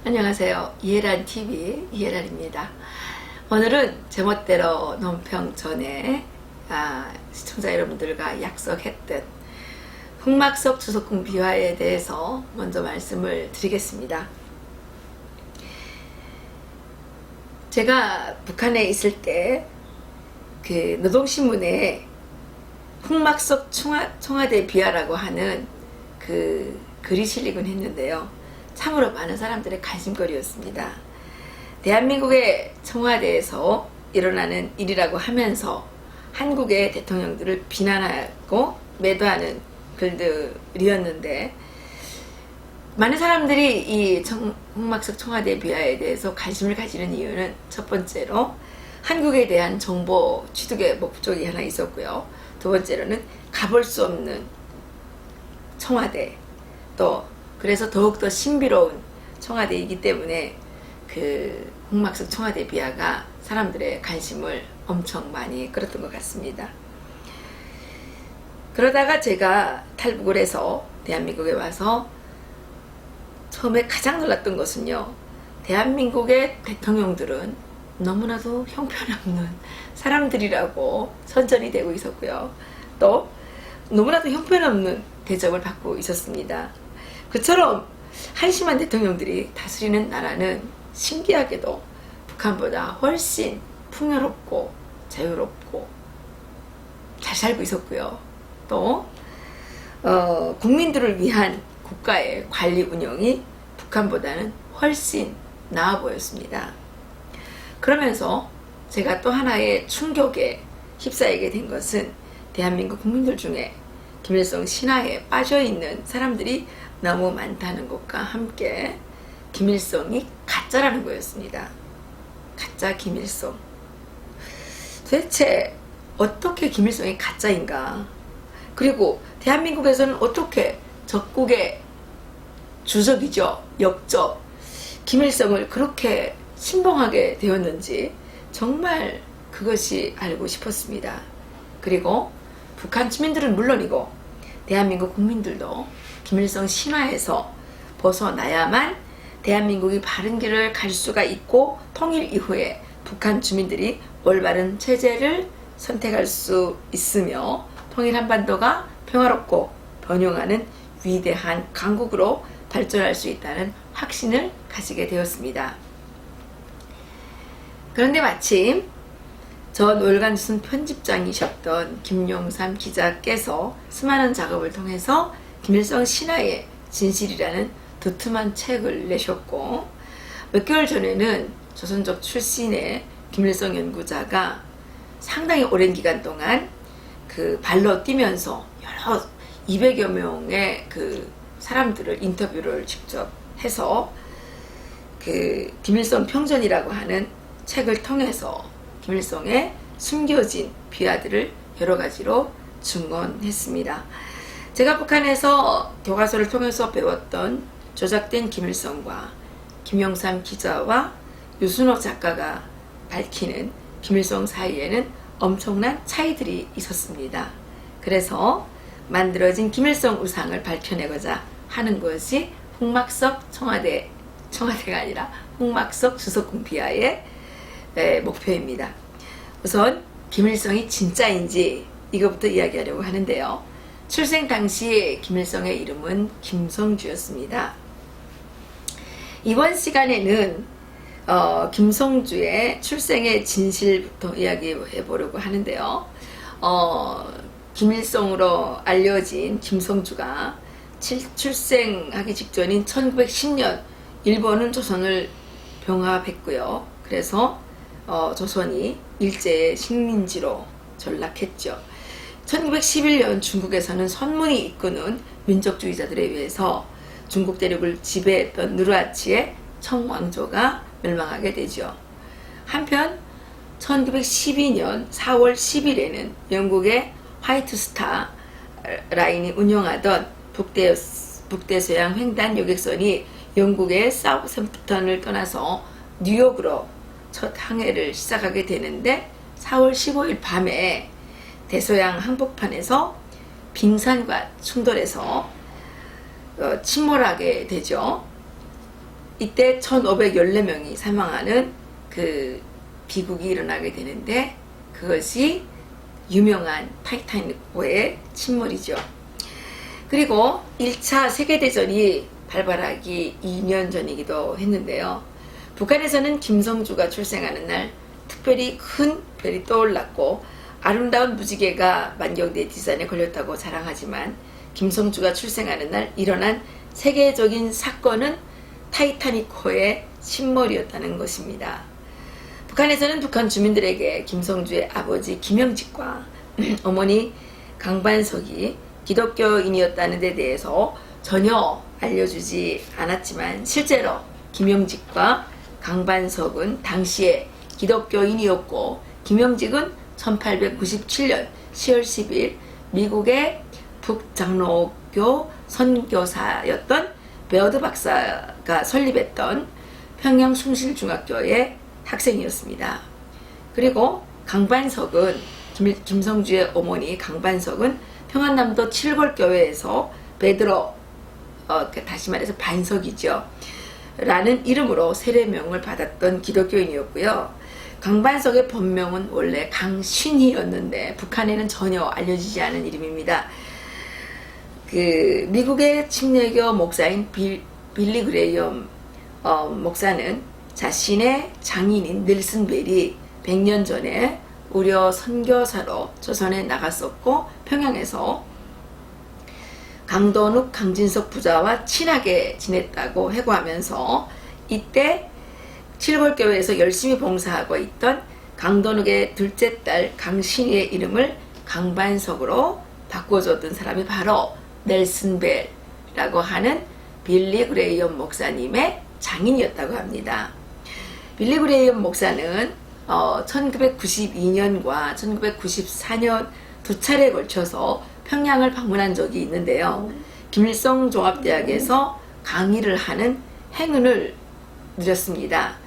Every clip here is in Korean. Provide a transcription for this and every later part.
안녕하세요. 이해란TV 이해란입니다. 오늘은 제멋대로 논평 전에 시청자 여러분들과 약속했던 흑막석 주석궁 비화에 대해서 먼저 말씀을 드리겠습니다. 제가 북한에 있을 때 그 노동신문에 흑막석 청와대 비화라고 하는 그 글이 실리곤 했는데요. 참으로 많은 사람들의 관심거리였습니다. 대한민국의 청와대에서 일어나는 일이라고 하면서 한국의 대통령들을 비난하고 매도하는 글들이었는데, 많은 사람들이 이 흑막석 청와대 비하에 대해서 관심을 가지는 이유는 첫 번째로 한국에 대한 정보 취득의 목적이 하나 있었고요. 두 번째로는 가볼 수 없는 청와대, 또 그래서 더욱더 신비로운 청와대이기 때문에 그 흑막석 청와대 비하가 사람들의 관심을 엄청 많이 끌었던 것 같습니다. 그러다가 제가 탈북을 해서 대한민국에 와서 처음에 가장 놀랐던 것은요, 대한민국의 대통령들은 너무나도 형편없는 사람들이라고 선전이 되고 있었고요. 또 너무나도 형편없는 대접을 받고 있었습니다. 그처럼 한심한 대통령들이 다스리는 나라는 신기하게도 북한보다 훨씬 풍요롭고 자유롭고 잘 살고 있었고요. 또 국민들을 위한 국가의 관리 운영이 북한보다는 훨씬 나아 보였습니다. 그러면서 제가 또 하나의 충격에 휩싸이게 된 것은 대한민국 국민들 중에 김일성 신화에 빠져있는 사람들이 너무 많다는 것과 함께 김일성이 가짜라는 거였습니다. 가짜 김일성. 도대체 어떻게 김일성이 가짜인가? 그리고 대한민국에서는 어떻게 적국의 주적이죠, 역적 김일성을 그렇게 신봉하게 되었는지 정말 그것이 알고 싶었습니다. 그리고 북한 주민들은 물론이고 대한민국 국민들도 김일성 신화에서 벗어나야만 대한민국이 바른 길을 갈 수가 있고, 통일 이후에 북한 주민들이 올바른 체제를 선택할 수 있으며 통일 한반도가 평화롭고 번영하는 위대한 강국으로 발전할 수 있다는 확신을 가지게 되었습니다. 그런데 마침 전 월간조선 편집장이셨던 김용삼 기자께서 수많은 작업을 통해서 김일성 신화의 진실이라는 두툼한 책을 내셨고, 몇 개월 전에는 조선족 출신의 김일성 연구자가 상당히 오랜 기간 동안 그 발로 뛰면서 여러 200여 명의 그 사람들을 인터뷰를 직접 해서 그 김일성 평전이라고 하는 책을 통해서 김일성의 숨겨진 비화들을 여러 가지로 증언했습니다. 제가 북한에서 교과서를 통해서 배웠던 조작된 김일성과 김용삼 기자와 유순옥 작가가 밝히는 김일성 사이에는 엄청난 차이들이 있었습니다. 그래서 만들어진 김일성 우상을 밝혀내고자 하는 것이 흑막석 청와대가 아니라 흑막석 주석궁 비하의 목표입니다. 우선 김일성이 진짜인지 이것부터 이야기하려고 하는데요. 출생 당시 김일성의 이름은 김성주였습니다. 이번 시간에는 김성주의 출생의 진실부터 이야기해 보려고 하는데요. 김일성으로 알려진 김성주가 출생하기 직전인 1910년 일본은 조선을 병합했고요. 그래서 조선이 일제의 식민지로 전락했죠. 1911년 중국에서는 선문이 이끄는 민족주의자들에 의해서 중국 대륙을 지배했던 누르하치의 청왕조가 멸망하게 되죠. 한편 1912년 4월 10일에는 영국의 화이트스타 라인이 운영하던 북대서양 횡단 여객선이 영국의 사우샘프턴을 떠나서 뉴욕으로 첫 항해를 시작하게 되는데, 4월 15일 밤에 대서양 항복판에서 빙산과 충돌해서 침몰하게 되죠. 이때 1514명이 사망하는 그 비극이 일어나게 되는데 그것이 유명한 타이타닉호의 침몰이죠. 그리고 1차 세계대전이 발발하기 2년 전이기도 했는데요. 북한에서는 김성주가 출생하는 날 특별히 큰 별이 떠올랐고 아름다운 무지개가 만경대 뒷산에 걸렸다고 자랑하지만 김성주가 출생하는 날 일어난 세계적인 사건은 타이타닉호의 침몰이었다는 것입니다. 북한에서는 북한 주민들에게 김성주의 아버지 김영직과 어머니 강반석이 기독교인이었다는 데 대해서 전혀 알려주지 않았지만 실제로 김영직과 강반석은 당시에 기독교인이었고 김영직은 1897년 10월 10일 미국의 북장로교 선교사였던 베어드 박사가 설립했던 평양 숭실중학교의 학생이었습니다. 그리고 강반석은 김성주의 어머니 강반석은 평안남도 칠골교회에서 베드로 다시 말해서 반석이죠 라는 이름으로 세례명을 받았던 기독교인이었고요. 강반석의 본명은 원래 강신희였는데 북한에는 전혀 알려지지 않은 이름입니다. 그 미국의 침례교 목사인 빌리 그레이엄 목사는 자신의 장인인 넬슨 벨이 100년 전에 우려 선교사로 조선에 나갔었고 평양에서 강돈욱, 강진석 부자와 친하게 지냈다고 회고하면서 이때 칠골교회에서 열심히 봉사하고 있던 강돈욱의 둘째 딸 강신희의 이름을 강반석으로 바꿔줬던 사람이 바로 넬슨 벨이라고 하는 빌리 그레이엄 목사님의 장인이었다고 합니다. 빌리 그레이엄 목사는 1992년과 1994년 두 차례에 걸쳐서 평양을 방문한 적이 있는데요. 김일성 종합대학에서 강의를 하는 행운을 누렸습니다.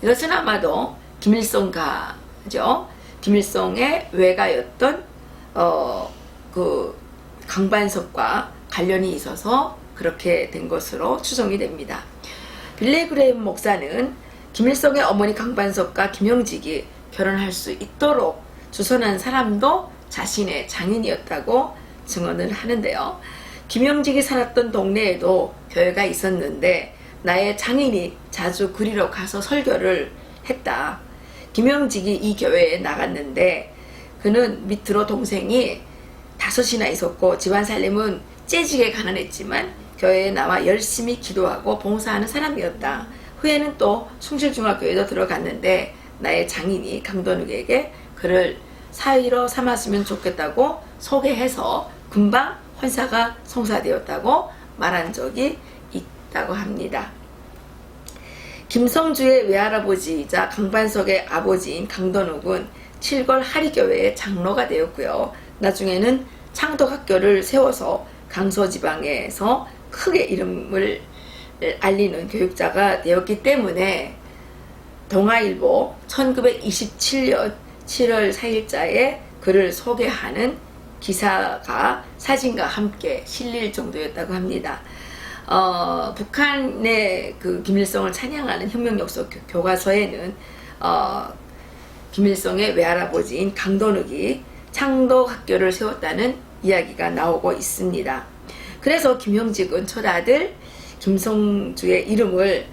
이것은 아마도 김일성가죠. 김일성의 외가였던 그 강반석과 관련이 있어서 그렇게 된 것으로 추정이 됩니다. 빌리 그레이엄 목사는 김일성의 어머니 강반석과 김영직이 결혼할 수 있도록 주선한 사람도 자신의 장인이었다고 증언을 하는데요. 김영직이 살았던 동네에도 교회가 있었는데 나의 장인이 자주 그리러 가서 설교를 했다. 김영직이 이 교회에 나갔는데 그는 밑으로 동생이 5이나 있었고 집안 살림은 째지게 가난했지만 교회에 나와 열심히 기도하고 봉사하는 사람이었다. 후에는 또 숭실중학교에도 들어갔는데 나의 장인이 강돈욱에게 그를 사위로 삼았으면 좋겠다고 소개해서 금방 헌사가 성사되었다고 말한 적이 있다고 합니다. 김성주의 외할아버지이자 강반석의 아버지인 강돈욱은 칠골 하리교회의 장로가 되었고요. 나중에는 창덕학교를 세워서 강서지방에서 크게 이름을 알리는 교육자가 되었기 때문에 동아일보 1927년 7월 4일자에 그를 소개하는 기사가 사진과 함께 실릴 정도였다고 합니다. 북한의 그 김일성을 찬양하는 혁명역사 교과서에는 김일성의 외할아버지인 강돈욱이 창덕학교를 세웠다는 이야기가 나오고 있습니다. 그래서 김영직은 초다들 김성주의 이름을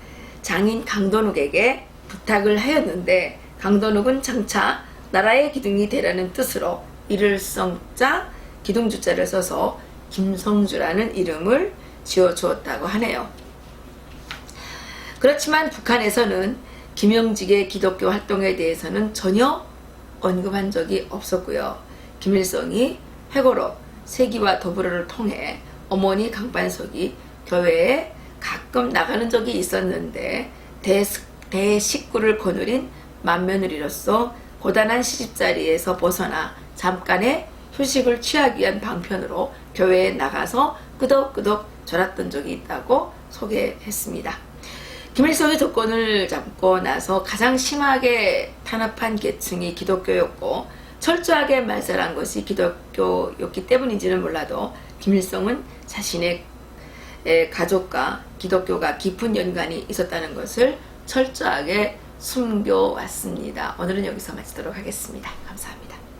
장인 강돈욱에게 부탁을 하였는데 강돈욱은 장차 나라의 기둥이 되라는 뜻으로 이를 성자 기둥주자를 써서 김성주라는 이름을 지어주었다고 하네요. 그렇지만 북한에서는 김영직의 기독교 활동에 대해서는 전혀 언급한 적이 없었고요. 김일성이 회고록 세기와 더불어를 통해 어머니 강반석이 교회에 가끔 나가는 적이 있었는데 대식구를 거느린 맏며느리로서 고단한 시집자리에서 벗어나 잠깐의 휴식을 취하기 위한 방편으로 교회에 나가서 끄덕끄덕 졸았던 적이 있다고 소개했습니다. 김일성이 정권을 잡고 나서 가장 심하게 탄압한 계층이 기독교였고 철저하게 말살한 것이 기독교였기 때문인지는 몰라도 김일성은 자신의 가족과 기독교가 깊은 연관이 있었다는 것을 철저하게 숨겨왔습니다. 오늘은 여기서 마치도록 하겠습니다. 감사합니다.